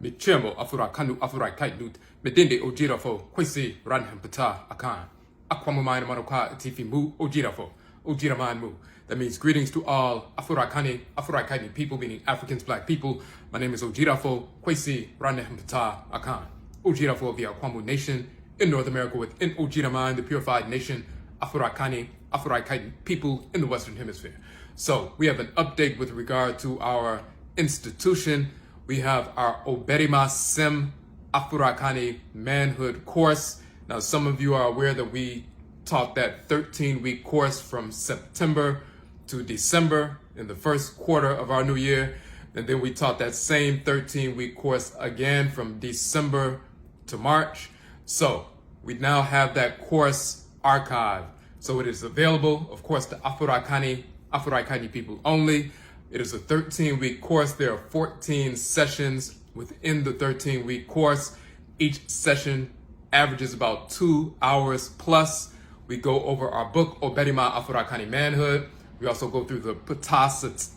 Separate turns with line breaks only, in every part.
Michemo Afurakanu Afurakani Medinde Odwirafo Kwesi Ranham Pata Akan Aquamumine Maroka Tifi Mu Odwirafo Odwiraman Mu. That means greetings to all Afurakani people, meaning Africans, black people. My name is Odwirafo Kwesi Ranham Pata Akan. Odwirafo of the Akwamu Nation in North America within Odwiraman, the purified nation, Afurakani people in the Western Hemisphere. So we have an update with regard to our institution. We have our OBARIMASEM Afurakani Manhood course. Now, some of you are aware that we taught that 13-week course from September to December in the first quarter of our new year. And then we taught that same 13-week course again from December to March. So we now have that course archived. So it is available, of course, to Afurakani people only. It is a 13-week course. There are 14 sessions within the 13-week course. Each session averages about 2 hours plus. We go over our book, OBARIMA Afurakani Manhood. We also go through the Passcodes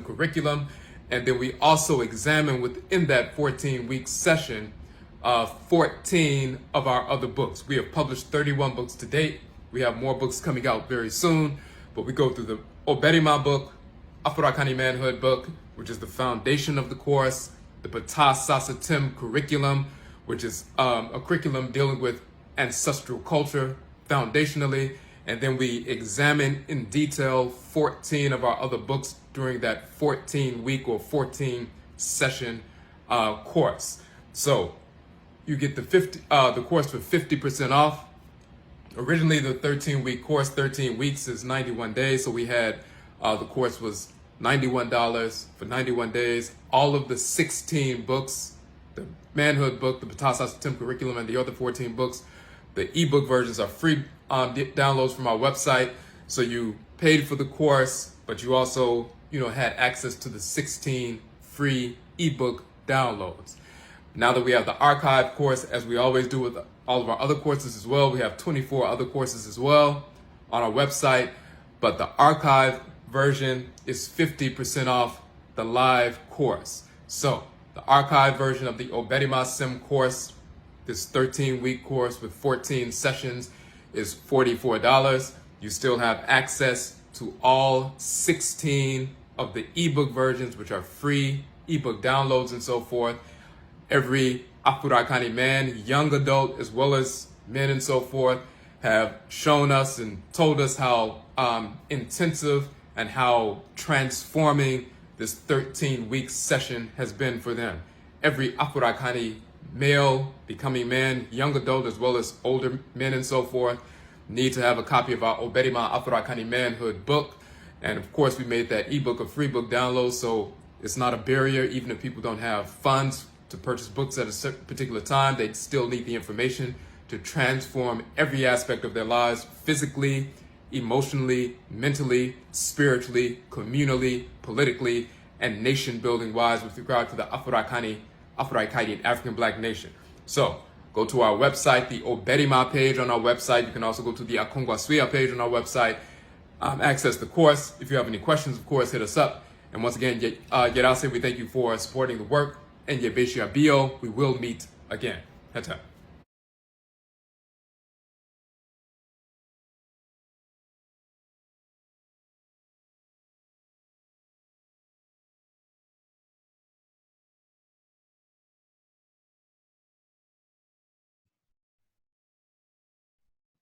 curriculum. And then we also examine within that 14-week session 14 of our other books. We have published 31 books to date. We have more books coming out very soon. But we go through the OBARIMA book, Afurakani Manhood book, which is the foundation of the course, the Passcodes curriculum, which is a curriculum dealing with ancestral culture foundationally, and then we examine in detail 14 of our other books during that 14-week or 14-session course. So you get the course for 50% off. Originally, the 13-week course, 13 weeks is 91 days. So we had, the course was $91 for 91 days. All of the 16 books, the Manhood book, the Passcodes curriculum, and the other 14 books, the ebook versions are free downloads from our website. So you paid for the course, but you also, had access to the 16 free ebook downloads. Now that we have the archive course, as we always do with all of our other courses as well, we have 24 other courses as well on our website, but the archive version is 50% off the live course. So the archive version of the OBARIMASEM course, this 13-week course with 14 sessions, is $44. You still have access to all 16 of the ebook versions, which are free ebook downloads and so forth. Every Afurakani man, young adult, as well as men and so forth, have shown us and told us how intensive and how transforming this 13-week session has been for them. Every Afurakani male, becoming man, young adult, as well as older men and so forth, need to have a copy of our OBARIMA Afurakani Manhood book. And of course, we made that ebook a free book download, so it's not a barrier. Even if people don't have funds to purchase books at a certain particular time, they still need the information to transform every aspect of their lives, physically, emotionally, mentally, spiritually, communally, politically, and nation building wise with regard to the Afurakani and African Black nation. So go to our website, the OBARIMA page on our website. You can also go to the Akongwaswia page on our website, access the course. If you have any questions, of course, hit us up. And once again, Yerase, we thank you for supporting the work. And Yebeshia Bio, we will meet again. Heta.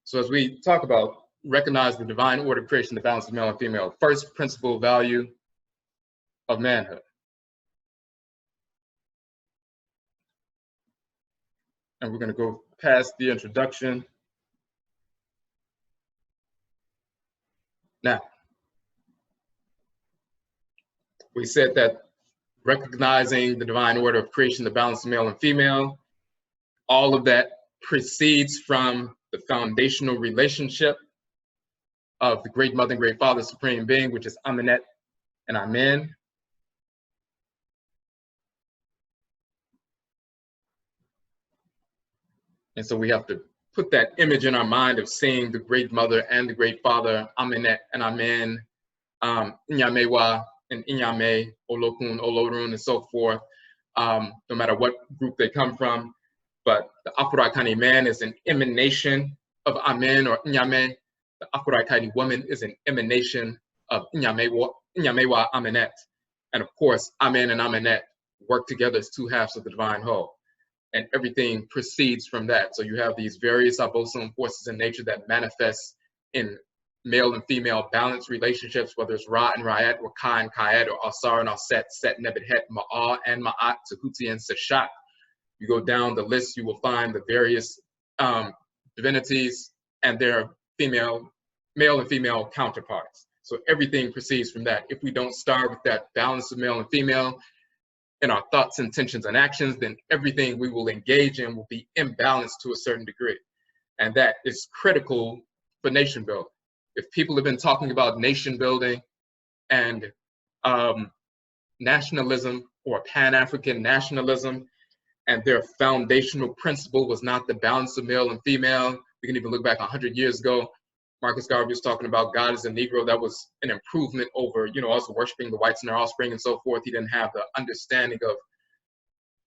So as we talk about recognize the divine order of creation, the balance of male and female, first principle value of manhood. And we're going to go past the introduction. Now, we said that recognizing the divine order of creation, the balance of male and female, all of that proceeds from the foundational relationship of the Great Mother and Great Father, Supreme Being, which is Amunet and Amen. And so we have to put that image in our mind of seeing the Great Mother and the Great Father, Amunet and Amen, Inyamewa and Inyame, Olokun, Olorun, and so forth, no matter what group they come from. But the Afurakani man is an emanation of Amen or Nyame. The Afurakani woman is an emanation of Nyamewa Amenet. And of course, Amen and Amenet work together as two halves of the divine whole. And everything proceeds from that. So you have these various abosom forces in nature that manifest in male and female balanced relationships, whether it's Ra and Ra'at, or Ka and Ka'ed, or Asar and Aset, Set, Nebet, Het, Ma'ah and Ma'at, Tahuti and Seshat. You go down the list, you will find the various divinities and their male and female counterparts. So everything proceeds from that. If we don't start with that balance of male and female in our thoughts, intentions, and actions, then everything we will engage in will be imbalanced to a certain degree. And that is critical for nation building. If people have been talking about nation building and nationalism or Pan-African nationalism, and their foundational principle was not the balance of male and female, we can even look back 100 years ago. Marcus Garvey was talking about God as a Negro. That was an improvement over, also worshiping the whites and their offspring and so forth. He didn't have the understanding of,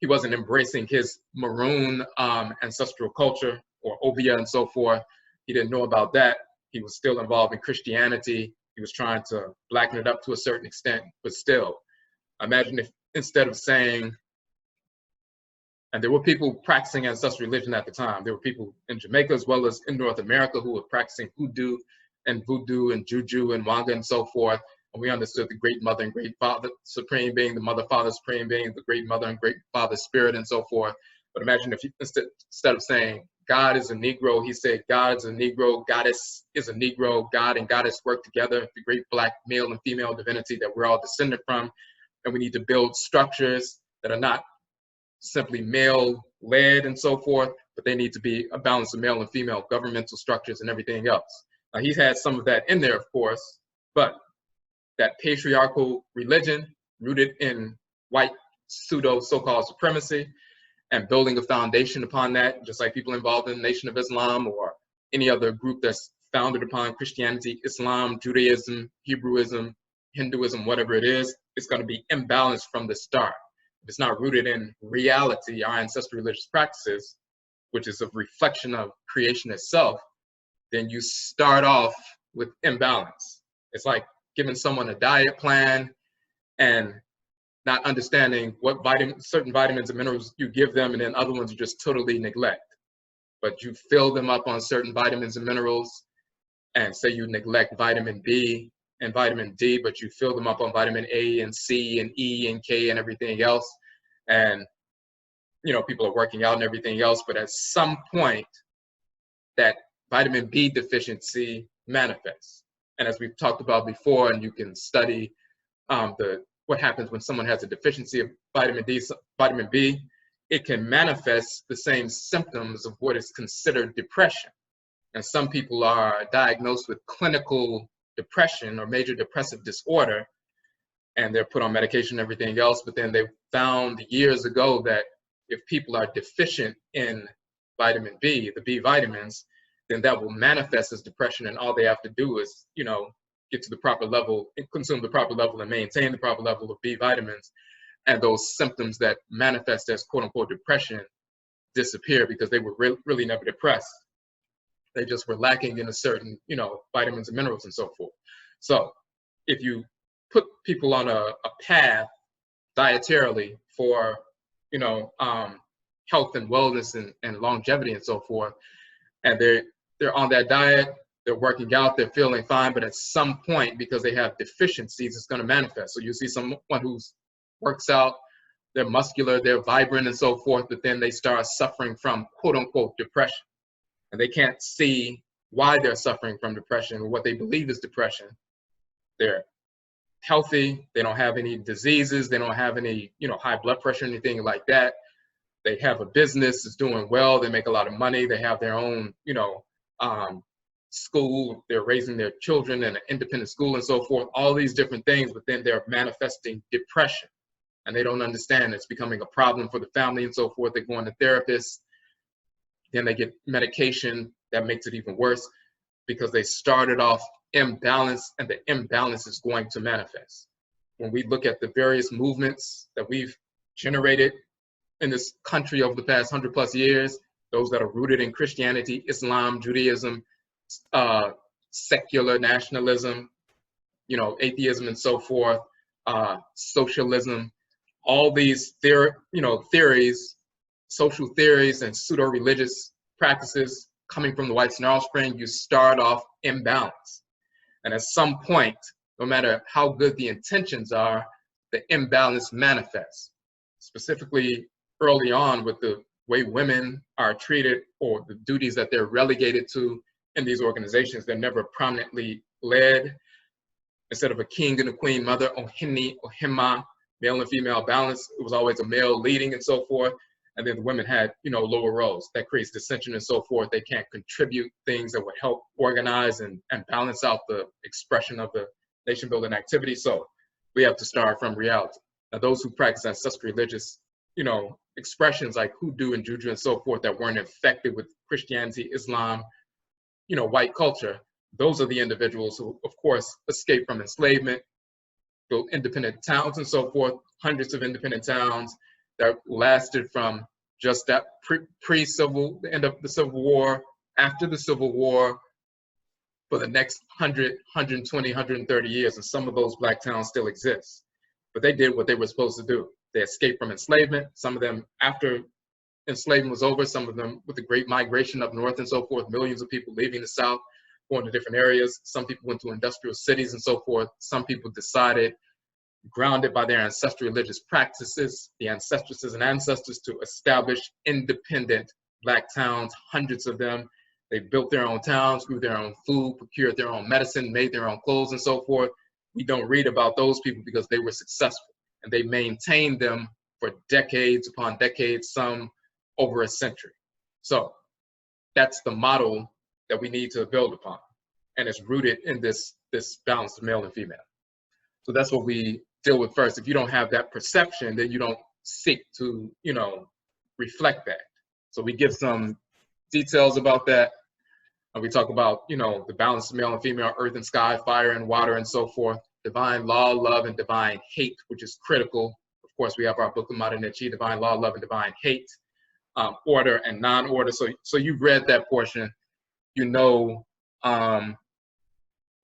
he wasn't embracing his maroon ancestral culture or Obia and so forth. He didn't know about that. He was still involved in Christianity. He was trying to blacken it up to a certain extent, but still, imagine if instead of saying, and there were people practicing ancestral religion at the time. There were people in Jamaica as well as in North America who were practicing hoodoo and voodoo and juju and wanga and so forth. And we understood the great mother and great father supreme being, the mother, father, supreme being, the great mother and great father spirit and so forth. But imagine if you, instead of saying God is a Negro, he said God is a Negro, goddess is a Negro, God and goddess work together, the great black male and female divinity that we're all descended from. And we need to build structures that are not simply male-led and so forth, but they need to be a balance of male and female governmental structures and everything else. Now, he's had some of that in there, of course, but that patriarchal religion rooted in white pseudo so-called supremacy and building a foundation upon that, just like people involved in the Nation of Islam or any other group that's founded upon Christianity, Islam, Judaism, Hebrewism, Hinduism, whatever it is, it's going to be imbalanced from the start. If it's not rooted in reality, our ancestral religious practices, which is a reflection of creation itself, then you start off with imbalance. It's like giving someone a diet plan and not understanding what certain vitamins and minerals you give them, and then other ones you just totally neglect. But you fill them up on certain vitamins and minerals, and say you neglect vitamin B and vitamin D, but you fill them up on vitamin A and C and E and K and everything else. And, people are working out and everything else, but at some point that vitamin B deficiency manifests. And as we've talked about before, and you can study what happens when someone has a deficiency of vitamin B, it can manifest the same symptoms of what is considered depression. And some people are diagnosed with clinical depression or major depressive disorder, and they're put on medication and everything else. But then they found years ago that if people are deficient in vitamin B, the B vitamins, then that will manifest as depression. And all they have to do is, get to the proper level, consume the proper level, and maintain the proper level of B vitamins. And those symptoms that manifest as quote unquote depression disappear because they were really never depressed. They just were lacking in a certain, vitamins and minerals and so forth. So if you put people on a path dietarily for, health and wellness and longevity and so forth, and they're on that diet, they're working out, they're feeling fine, but at some point, because they have deficiencies, it's going to manifest. So you see someone who works out, they're muscular, they're vibrant and so forth, but then they start suffering from quote unquote depression. And they can't see why they're suffering from depression or what they believe is depression. They're healthy, they don't have any diseases, they don't have any, high blood pressure, anything like that. They have a business that's doing well, they make a lot of money, they have their own, school, they're raising their children in an independent school and so forth, all these different things, but then they're manifesting depression. And they don't understand it's becoming a problem for the family and so forth. They're going to therapists. Then they get medication that makes it even worse because they started off imbalanced, and the imbalance is going to manifest. When we look at the various movements that we've generated in this country over the past 100+ years, those that are rooted in Christianity, Islam, Judaism, secular nationalism, atheism and so forth, socialism, all these theories, social theories and pseudo-religious practices coming from the white snarl spring, you start off imbalanced. And at some point, no matter how good the intentions are, the imbalance manifests. Specifically early on with the way women are treated or the duties that they're relegated to in these organizations, they're never prominently led. Instead of a king and a queen, mother, ohini, ohima, male and female balance, it was always a male leading and so forth. And then the women had, lower roles. That creates dissension and so forth. They can't contribute things that would help organize and balance out the expression of the nation building activity. So we have to start from reality. Now, those who practice ancestral religious, expressions like hoodoo and juju and so forth that weren't infected with Christianity, Islam, white culture, those are the individuals who, of course, escaped from enslavement, built independent towns and so forth, hundreds of independent towns that lasted from just that pre-civil, the end of the Civil War, after the Civil War, for the next 100, 120, 130 years, and some of those Black towns still exist. But they did what they were supposed to do. They escaped from enslavement, some of them after enslavement was over, some of them with the Great Migration up north and so forth, millions of people leaving the South, going to different areas. Some people went to industrial cities and so forth. Some people decided, grounded by their ancestral religious practices, the ancestresses and ancestors, to establish independent Black towns, hundreds of them. They built their own towns, grew their own food, procured their own medicine, made their own clothes and so forth. We don't read about those people because they were successful, and they maintained them for decades upon decades, some over a century. So that's the model that we need to build upon, and it's rooted in this balance of male and female. So that's what we deal with first. If you don't have that perception, then you don't seek to, reflect that. So we give some details about that. We talk about, the balance of male and female, earth and sky, fire and water and so forth, divine law, love, and divine hate, which is critical. Of course, we have our book of Madanichi, divine law, love, and divine hate, order and non-order. So you've read that portion, what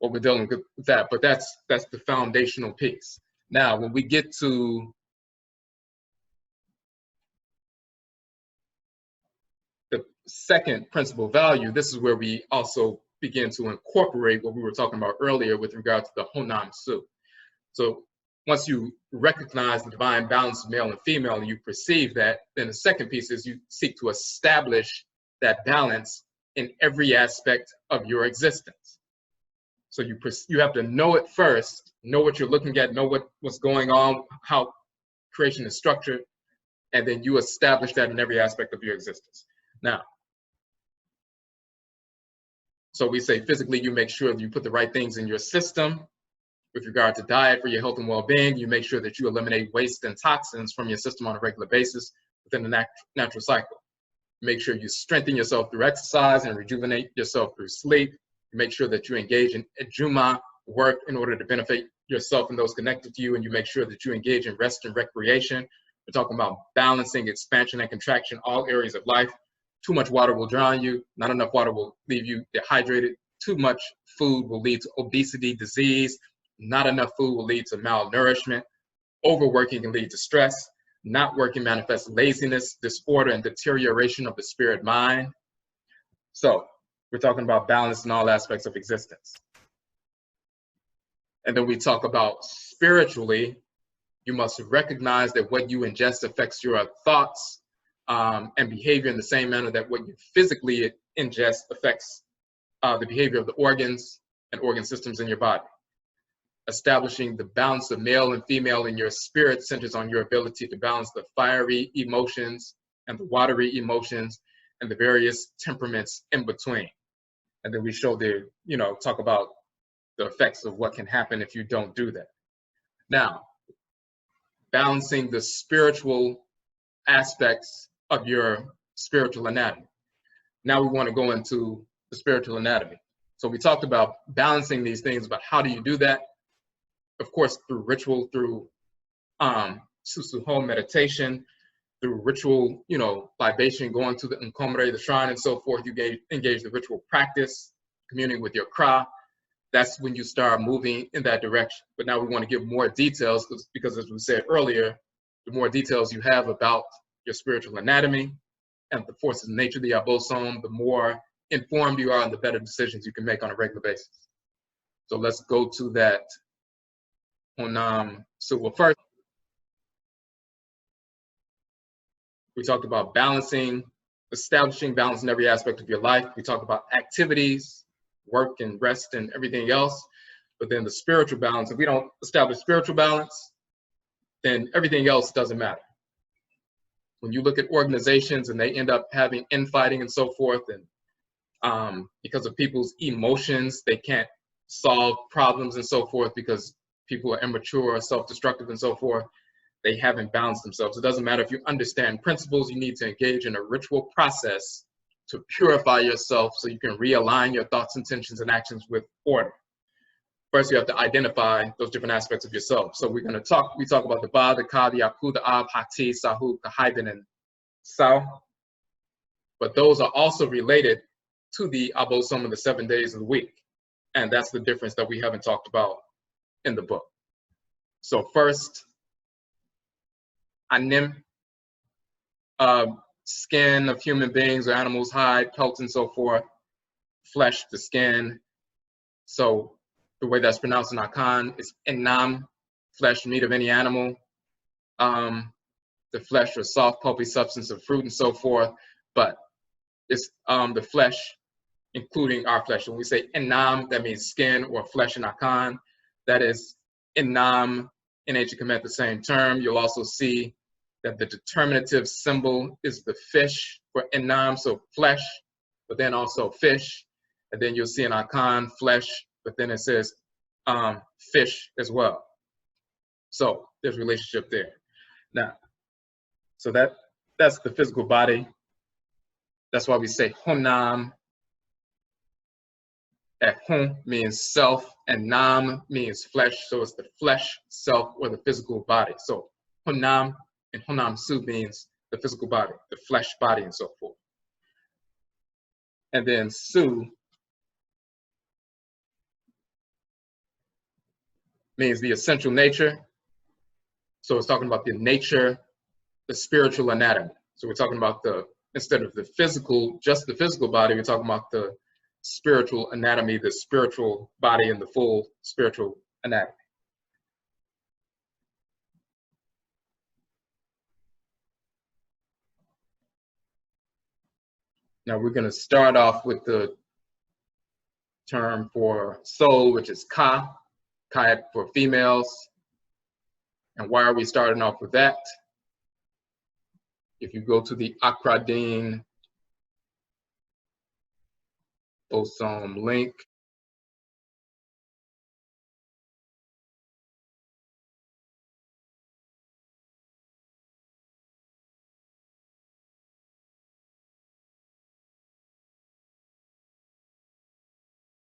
we're dealing with that, but that's the foundational piece. Now, when we get to the second principal value, this is where we also begin to incorporate what we were talking about earlier with regard to the Honam Su. So once you recognize the divine balance of male and female and you perceive that, then the second piece is you seek to establish that balance in every aspect of your existence. So you have to know it first, know what you're looking at, know what's going on, how creation is structured, and then you establish that in every aspect of your existence. Now, so we say physically, you make sure that you put the right things in your system. With regard to diet for your health and well-being, you make sure that you eliminate waste and toxins from your system on a regular basis within the natural cycle. Make sure you strengthen yourself through exercise and rejuvenate yourself through sleep. Make sure that you engage in ejuma work in order to benefit yourself and those connected to you, and you make sure that you engage in rest and recreation. We're talking about balancing expansion and contraction, all areas of life. Too much water will drown you. Not enough water will leave you dehydrated. Too much food will lead to obesity, disease. Not enough food will lead to malnourishment. Overworking can lead to stress. Not working manifests laziness, disorder, and deterioration of the spirit mind. So we're talking about balance in all aspects of existence. And then we talk about spiritually, you must recognize that what you ingest affects your thoughts and behavior in the same manner that what you physically ingest affects the behavior of the organs and organ systems in your body. Establishing the balance of male and female in your spirit centers on your ability to balance the fiery emotions and the watery emotions and the various temperaments in between. And then we show talk about the effects of what can happen if you don't do that. Now, balancing the spiritual aspects of your spiritual anatomy. Now we want to go into the spiritual anatomy. So we talked about balancing these things, but how do you do that? Of course, through ritual, through susuho meditation, through ritual, libation, going to the nkomre, the shrine, and so forth. You engage the ritual practice, communing with your kra. That's when you start moving in that direction. But now we want to give more details because as we said earlier, the more details you have about your spiritual anatomy and the forces of nature, the abosom, the more informed you are and the better decisions you can make on a regular basis. So let's go to that. So well, first, we talked about balancing, establishing balance in every aspect of your life. We talked about activities, work and rest and everything else. But then the spiritual balance, if we don't establish spiritual balance, then everything else doesn't matter. When you look at organizations and they end up having infighting and so forth, and because of people's emotions, they can't solve problems and so forth because people are immature or self-destructive and so forth, they haven't balanced themselves. It doesn't matter if you understand principles, you need to engage in a ritual process to purify yourself so you can realign your thoughts, intentions, and actions with order. First, you have to identify those different aspects of yourself. So we talk about the ba, the ka, the aku, the ab, hati, sahu, kahaibin, and sao. But those are also related to the abosom of the 7 days of the week. And that's the difference that we haven't talked about in the book. So first, anim, skin of human beings or animals, hide, pelts, and so forth, flesh, the skin. So the way that's pronounced in Akan is enam, flesh, meat of any animal. The flesh or soft, pulpy substance of fruit and so forth, but it's the flesh, including our flesh. When we say enam, that means skin or flesh in Akan. That is enam in ancient Khmer, the same term. You'll also see that the determinative symbol is the fish for enam, so flesh, but then also fish. And then you'll see in Akan, flesh, but then it says fish as well. So there's a relationship there. Now, so that's the physical body. That's why we say honam. Hon means self, and nam means flesh. So it's the flesh, self, or the physical body. So honam and honam su means the physical body, the flesh body, and so forth. And then su means the essential nature. So it's talking about the nature, the spiritual anatomy. So we're talking about instead of the physical, just the physical body, we're talking about the spiritual anatomy, the spiritual body, and the full spiritual anatomy. Now we're going to start off with the term for soul, which is ka for females. And why are we starting off with that? If you go to the Akradeen Bosom link,